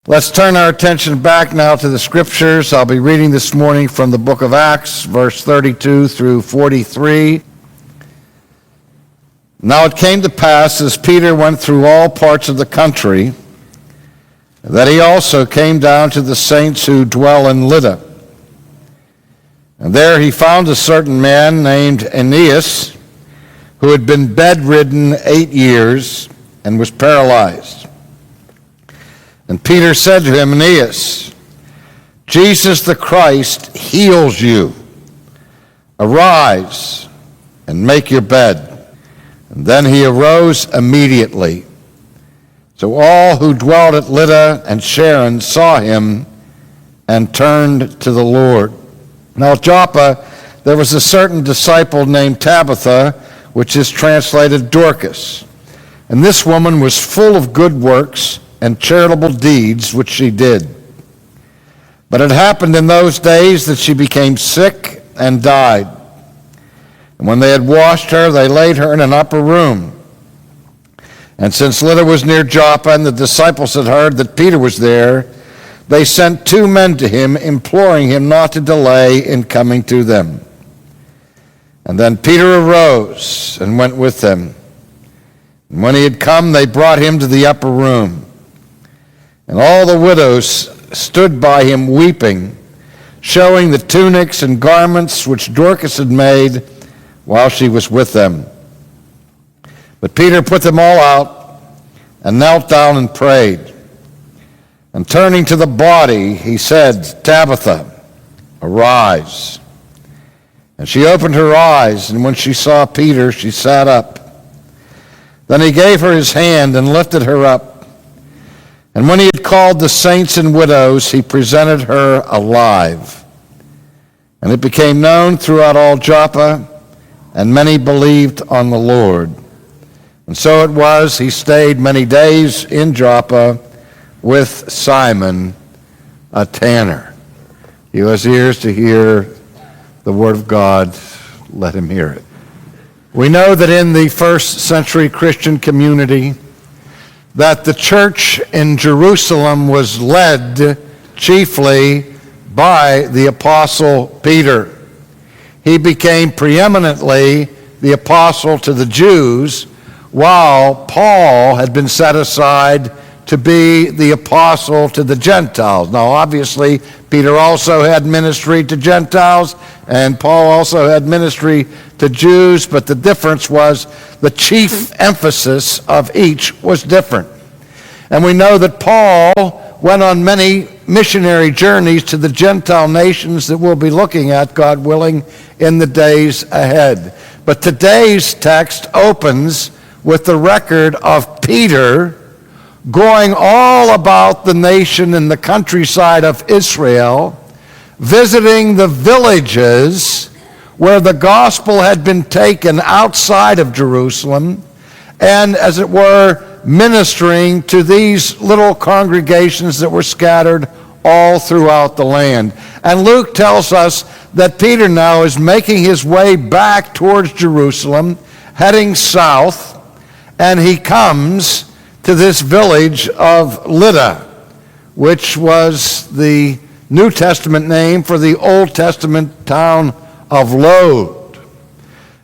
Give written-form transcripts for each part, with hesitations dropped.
Let's turn our attention back now to the Scriptures. I'll be reading this morning from the book of Acts, verse 32 through 43. Now it came to pass, as Peter went through all parts of the country, that he also came down to the saints who dwell in Lydda. And there he found a certain man named Aeneas, who had been bedridden 8 years and was paralyzed. And Peter said to him, Aeneas, Jesus the Christ heals you. Arise and make your bed. And then he arose immediately. So all who dwelt at Lydda and Sharon saw him and turned to the Lord. Now at Joppa there was a certain disciple named Tabitha, which is translated Dorcas. And this woman was full of good works and charitable deeds which she did. But it happened in those days that she became sick and died. And when they had washed her, they laid her in an upper room. And since Lydda was near Joppa, and the disciples had heard that Peter was there, they sent 2 men to him, imploring him not to delay in coming to them. And then Peter arose and went with them. And when he had come, they brought him to the upper room. And all the widows stood by him weeping, showing the tunics and garments which Dorcas had made while she was with them. But Peter put them all out and knelt down and prayed. And turning to the body, he said, Tabitha, arise. And she opened her eyes, and when she saw Peter, she sat up. Then he gave her his hand and lifted her up. And when he had called the saints and widows, he presented her alive. And it became known throughout all Joppa, and many believed on the Lord. And so it was, he stayed many days in Joppa with Simon, a tanner. He who has ears to hear the word of God, let him hear it. We know that in the first century Christian community, that the church in Jerusalem was led chiefly by the Apostle Peter. He became preeminently the apostle to the Jews, while Paul had been set aside to be the apostle to the Gentiles. Now, obviously, Peter also had ministry to Gentiles, and Paul also had ministry to Jews, but the difference was the chief emphasis of each was different. And we know that Paul went on many missionary journeys to the Gentile nations that we'll be looking at, God willing, in the days ahead. But today's text opens with the record of Peter going all about the nation and the countryside of Israel, visiting the villages where the gospel had been taken outside of Jerusalem, and, as it were, ministering to these little congregations that were scattered all throughout the land. And Luke tells us that Peter now is making his way back towards Jerusalem, heading south, and he comes to this village of Lydda, which was the New Testament name for the Old Testament town of Lod.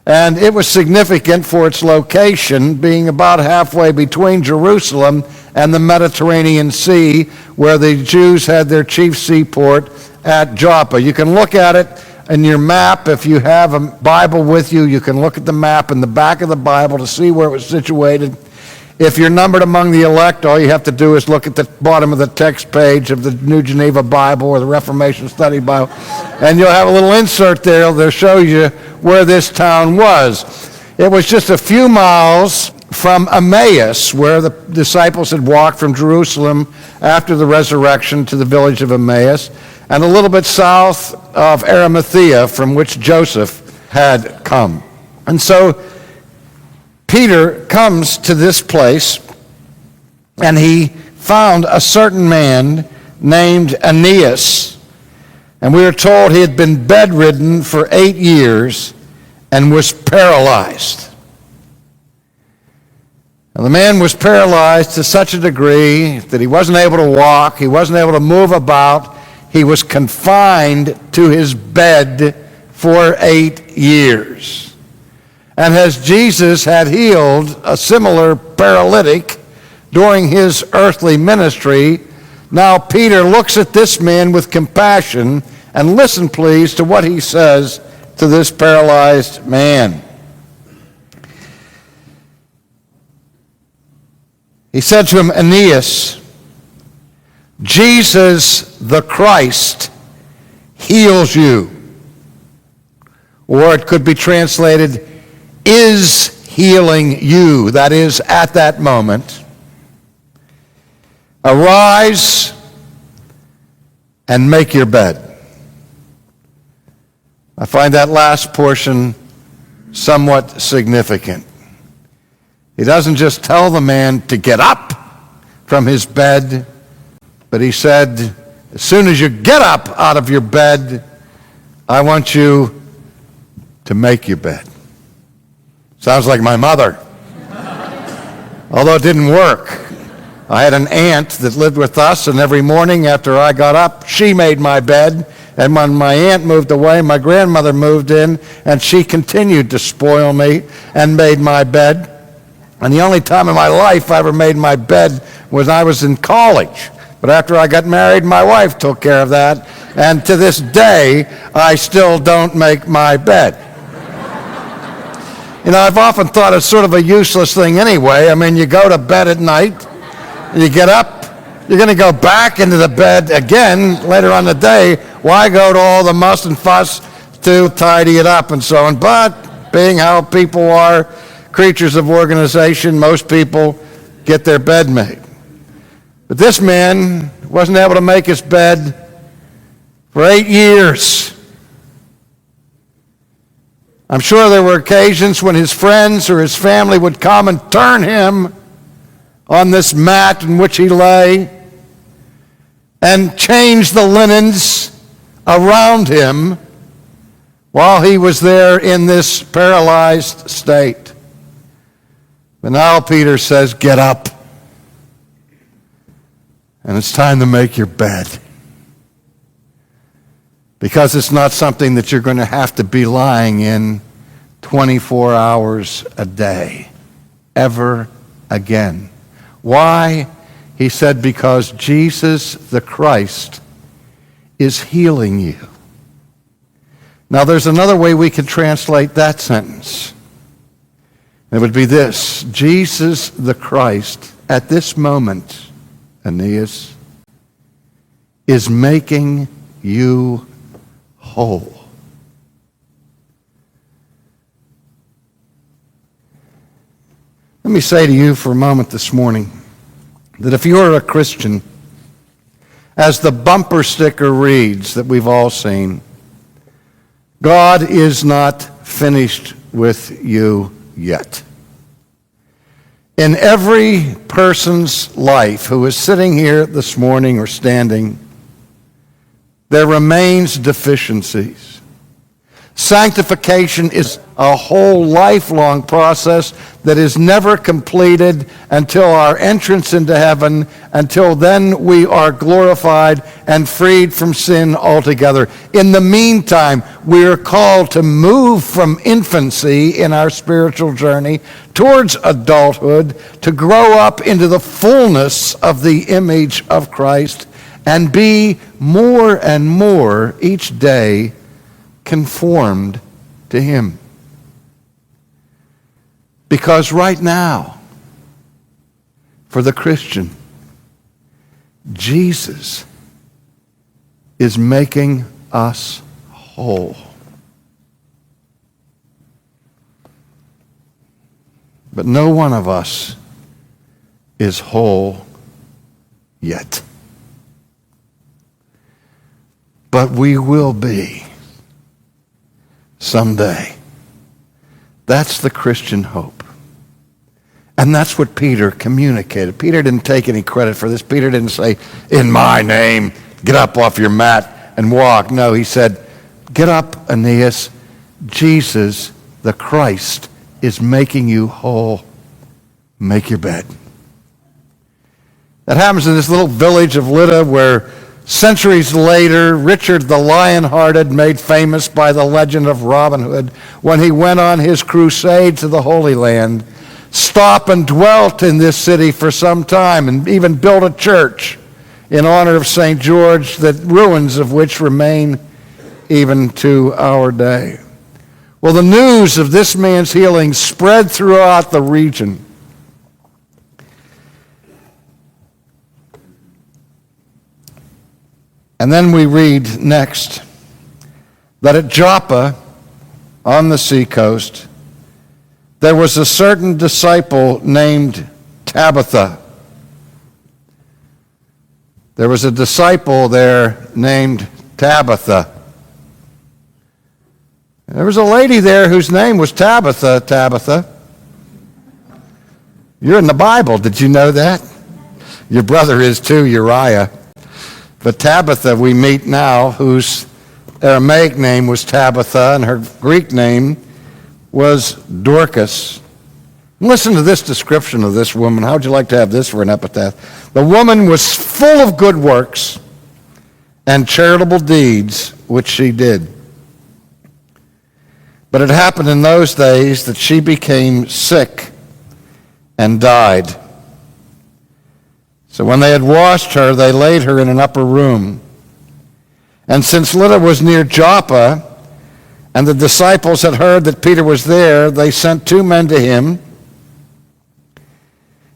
And it was significant for its location, being about halfway between Jerusalem and the Mediterranean Sea, where the Jews had their chief seaport at Joppa. You can look at it in your map. If you have a Bible with you, you can look at the map in the back of the Bible to see where it was situated. If you're numbered among the elect, all you have to do is look at the bottom of the text page of the New Geneva Bible or the Reformation Study Bible, and you'll have a little insert there that'll show you where this town was. It was just a few miles from Emmaus, where the disciples had walked from Jerusalem after the resurrection to the village of Emmaus, and a little bit south of Arimathea, from which Joseph had come. And so Peter comes to this place, and he found a certain man named Aeneas, and we are told he had been bedridden for 8 years and was paralyzed. And the man was paralyzed to such a degree that he wasn't able to walk, he wasn't able to move about, he was confined to his bed for 8 years. And as Jesus had healed a similar paralytic during his earthly ministry, now Peter looks at this man with compassion, and listen please to what he says to this paralyzed man. He said to him, Aeneas, Jesus the Christ heals you. Or it could be translated, is healing you. That is, at that moment. Arise and make your bed. I find that last portion somewhat significant. He doesn't just tell the man to get up from his bed, but he said, as soon as you get up out of your bed, I want you to make your bed. Sounds like my mother. Although it didn't work. I had an aunt that lived with us, and every morning after I got up, she made my bed. And when my aunt moved away, my grandmother moved in, and she continued to spoil me and made my bed. And the only time in my life I ever made my bed was when I was in college. But after I got married, my wife took care of that. And to this day, I still don't make my bed. You know, I've often thought it's sort of a useless thing anyway. I mean, you go to bed at night, you get up, you're going to go back into the bed again later on the day. Why go to all the muss and fuss to tidy it up and so on? But being how people are, creatures of organization, most people get their bed made. But this man wasn't able to make his bed for 8 years. I'm sure there were occasions when his friends or his family would come and turn him on this mat in which he lay and change the linens around him while he was there in this paralyzed state. But now Peter says, get up. And it's time to make your bed. Because it's not something that you're going to have to be lying in 24 hours a day, ever again. Why? He said, because Jesus the Christ is healing you. Now there's another way we could translate that sentence. It would be this: Jesus the Christ, at this moment, Aeneas, is making you whole. Let me say to you for a moment this morning that if you're a Christian, as the bumper sticker reads that we've all seen, God is not finished with you yet. In every person's life who is sitting here this morning or standing, there remains deficiencies. Sanctification is a whole lifelong process that is never completed until our entrance into heaven. Until then, we are glorified and freed from sin altogether. In the meantime, we are called to move from infancy in our spiritual journey towards adulthood, to grow up into the fullness of the image of Christ, and be more and more each day conformed to Him. Because right now, for the Christian, Jesus is making us whole. But no one of us is whole yet. But we will be someday. That's the Christian hope. And that's what Peter communicated. Peter didn't take any credit for this. Peter didn't say, in my name, get up off your mat and walk. No, he said, get up, Aeneas. Jesus, the Christ, is making you whole. make your bed. That happens in this little village of Lydda where centuries later, Richard the Lion-Hearted, made famous by the legend of Robin Hood, when he went on his crusade to the Holy Land, stopped and dwelt in this city for some time and even built a church in honor of St. George, the ruins of which remain even to our day. Well, the news of this man's healing spread throughout the region. And then we read next that at Joppa, on the seacoast, there was a certain disciple named Tabitha. There was a disciple there named Tabitha. There was a lady there whose name was Tabitha. Tabitha. You're in the Bible. Did you know that? Your brother is too, Uriah. But Tabitha we meet now, whose Aramaic name was Tabitha, and her Greek name was Dorcas. Listen to this description of this woman. How would you like to have this for an epitaph? The woman was full of good works and charitable deeds, which she did. But it happened in those days that she became sick and died. So when they had washed her, they laid her in an upper room. And since Lydda was near Joppa, and the disciples had heard that Peter was there, they sent 2 men to him,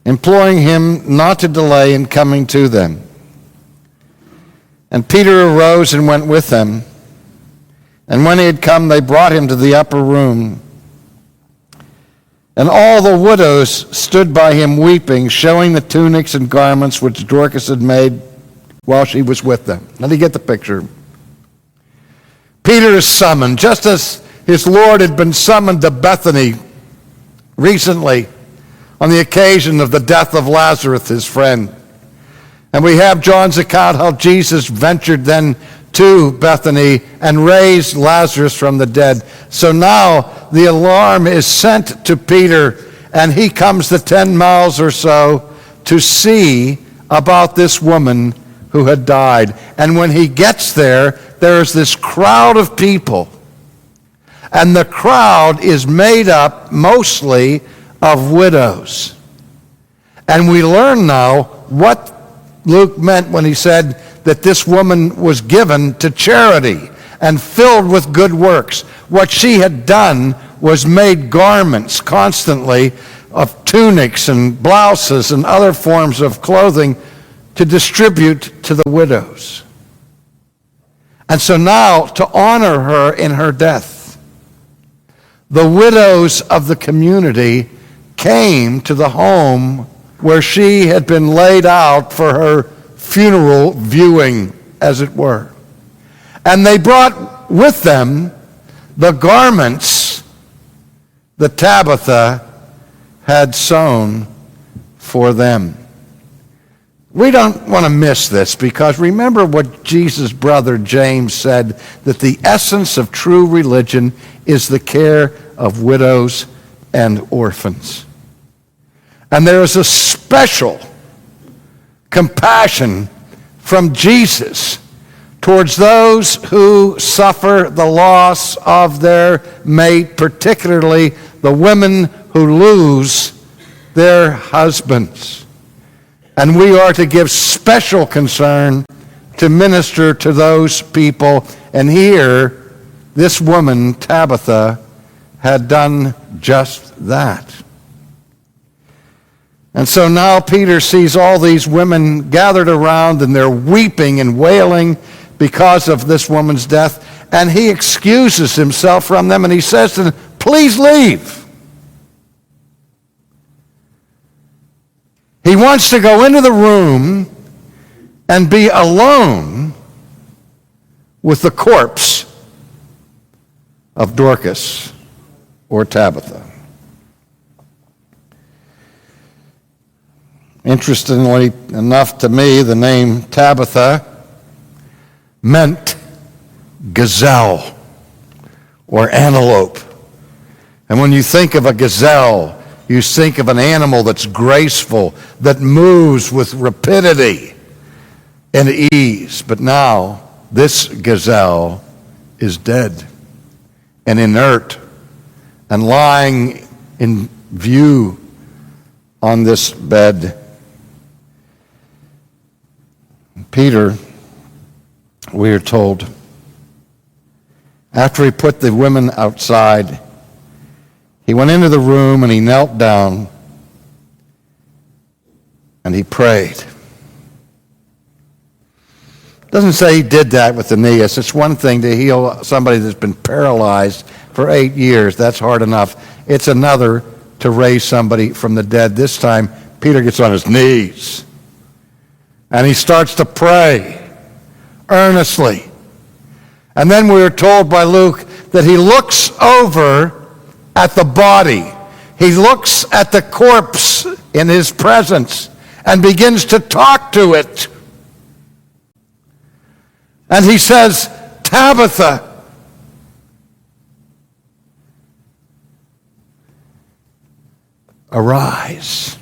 imploring him not to delay in coming to them. And Peter arose and went with them. And when he had come, they brought him to the upper room. And all the widows stood by him weeping, showing the tunics and garments which Dorcas had made while she was with them. Now, do you get the picture? Peter is summoned, just as his Lord had been summoned to Bethany recently on the occasion of the death of Lazarus, his friend. And we have John's account how Jesus ventured then to Bethany and raised Lazarus from the dead. So now the alarm is sent to Peter, and he comes the 10 miles or so to see about this woman who had died. And when he gets there, there's this crowd of people. And the crowd is made up mostly of widows. And we learn now what Luke meant when he said that this woman was given to charity and filled with good works. What she had done was made garments constantly of tunics and blouses and other forms of clothing to distribute to the widows. And so now, to honor her in her death, the widows of the community came to the home where she had been laid out for her funeral viewing, as it were. And they brought with them the garments that Tabitha had sewn for them. We don't want to miss this, because remember what Jesus' brother James said, that the essence of true religion is the care of widows and orphans. And there is a special compassion from Jesus towards those who suffer the loss of their mate, particularly the women who lose their husbands. And we are to give special concern to minister to those people. And here, this woman, Tabitha, had done just that. And so now Peter sees all these women gathered around, and they're weeping and wailing because of this woman's death. And he excuses himself from them, and he says to them, "Please leave." He wants to go into the room and be alone with the corpse of Dorcas or Tabitha. Interestingly enough to me, the name Tabitha meant gazelle or antelope. And when you think of a gazelle, you think of an animal that's graceful, that moves with rapidity and ease. But now, this gazelle is dead and inert and lying in view on this bed. Peter, we are told, after he put the women outside, he went into the room and he knelt down and he prayed. It doesn't say he did that with Aeneas. It's one thing to heal somebody that's been paralyzed for 8 years. That's hard enough. It's another to raise somebody from the dead. This time, Peter gets on his knees and he starts to pray earnestly. And then we are told by Luke that he looks over at the body. He looks at the corpse in his presence and begins to talk to it. And he says, Tabitha, arise.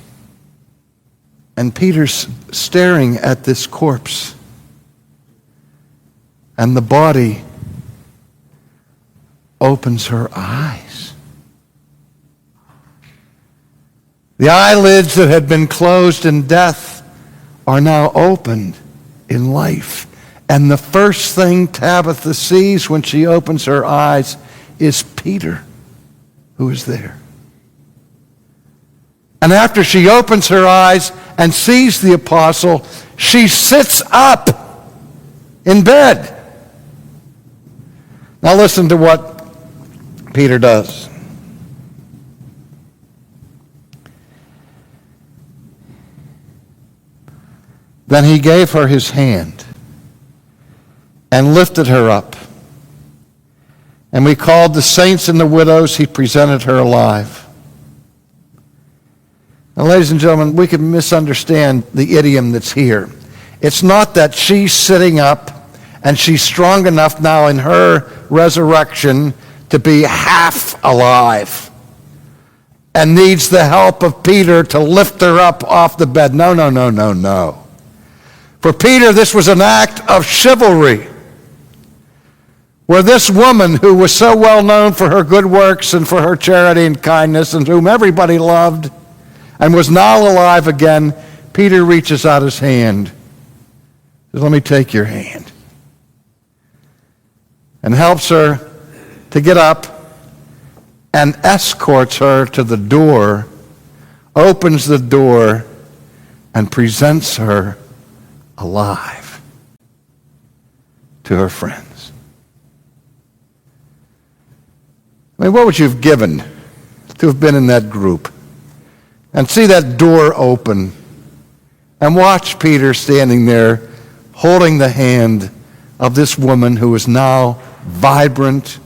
And Peter's staring at this corpse. And the body opens her eyes. The eyelids that had been closed in death are now opened in life. And the first thing Tabitha sees when she opens her eyes is Peter, who is there. And after she opens her eyes and sees the apostle, she sits up in bed. Now listen to what Peter does. Then he gave her his hand and lifted her up. And we called the saints and the widows. He presented her alive. Now, ladies and gentlemen, we can misunderstand the idiom that's here. It's not that she's sitting up and she's strong enough now in her resurrection to be half alive and needs the help of Peter to lift her up off the bed. No, no, no, no, no. For Peter, this was an act of chivalry, where this woman, who was so well known for her good works and for her charity and kindness, and whom everybody loved, and was now alive again, Peter reaches out his hand. Says, let me take your hand. And helps her to get up and escorts her to the door, opens the door, and presents her alive to her friends. I mean, what would you have given to have been in that group and see that door open and watch Peter standing there holding the hand of this woman who is now vibrant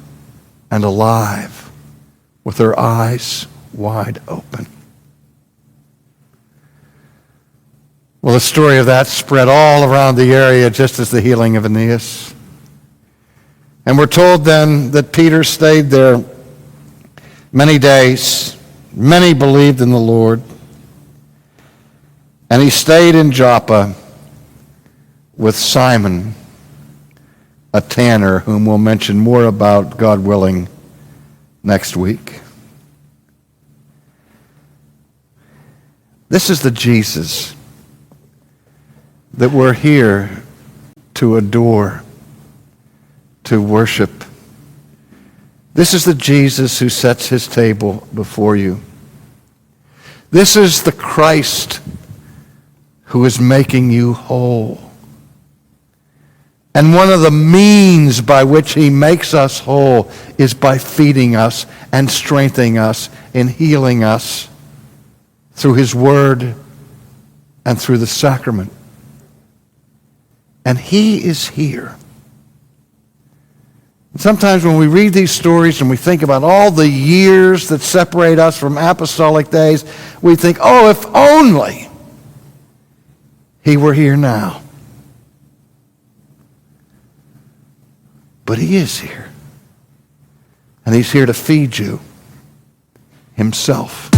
and alive with her eyes wide open? Well, the story of that spread all around the area, just as the healing of Aeneas. And we're told then that Peter stayed there many days. Many believed in the Lord. And he stayed in Joppa with Simon, a tanner, whom we'll mention more about, God willing, next week. This is the Jesus that we're here to adore, to worship. This is the Jesus who sets his table before you. This is the Christ who is making you whole. And one of the means by which he makes us whole is by feeding us and strengthening us and healing us through his word and through the sacrament. And he is here. And sometimes when we read these stories and we think about all the years that separate us from apostolic days, we think, oh, if only he were here now. But he is here. And he's here to feed you himself.